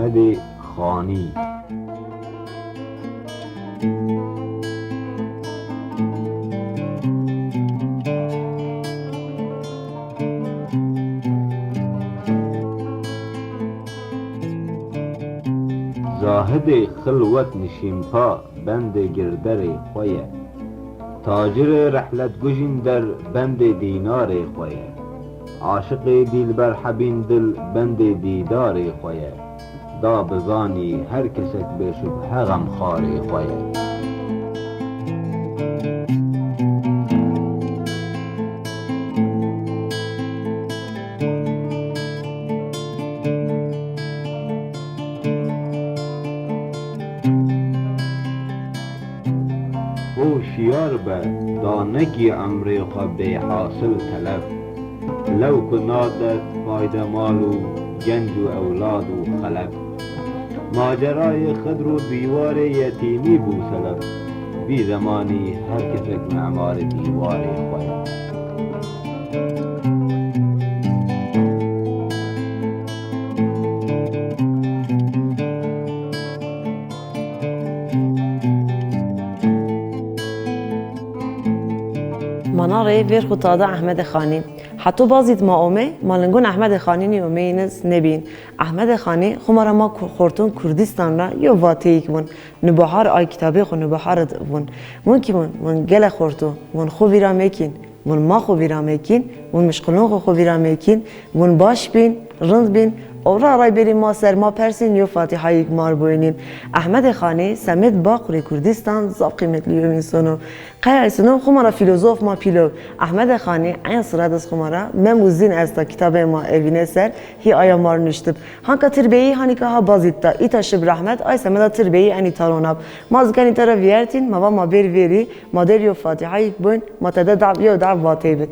زاهد خانی. زاهد خلوت نشین پا بند گردر خویه، تاجر رحلت گژین در بند دینار خویه، عاشق دلبر حبین دل بند دیدار خویه، دا بزانی هر کسک به شبه غمخوار خویه. هوشیار به دانگی عمر خود به حاصل طلب، لو کنادت فایده مال و گنج و اولاد و خلق، ماجرای خضر و دیوار یتیمی بوسلب، بی زمانی هر کسک معمار دیوار خواهد. مناره ویر خطاده احمد خانی حتی بازید ما اومه مالنگون احمد خانی نیومینز نبین. احمد خانی خمارا ما خورتون کردستان را یا واتیک بون نبهار آی کتابی خو نبهار بون ممکن من گل خورتو من خوبی را میکین من ما خوبی را میکین من مشغلون خوبی را میکین من باش بین رند بین اورا رای بریم ما سر ما پرسین یا فاتحه یک مار بوینین. احمد خانی سمت باقری کردستان زاب قیمت لیو انسانو قیای سنو خمارا فیلوزوف ما پیلو. احمد خانی این صورت از خمارا مموزین از تا کتاب ما اوینه سر هی آیا مار نشتب هنکا تربیهی هانی که ها بازید تا ایتا شب رحمت آی سمت تربیهی انی تاروناب ما زگانی ترا ویرتین ما بیر ویری ما در یو فاتحه یک بوین ما تده دعب یو دعب واتی بک.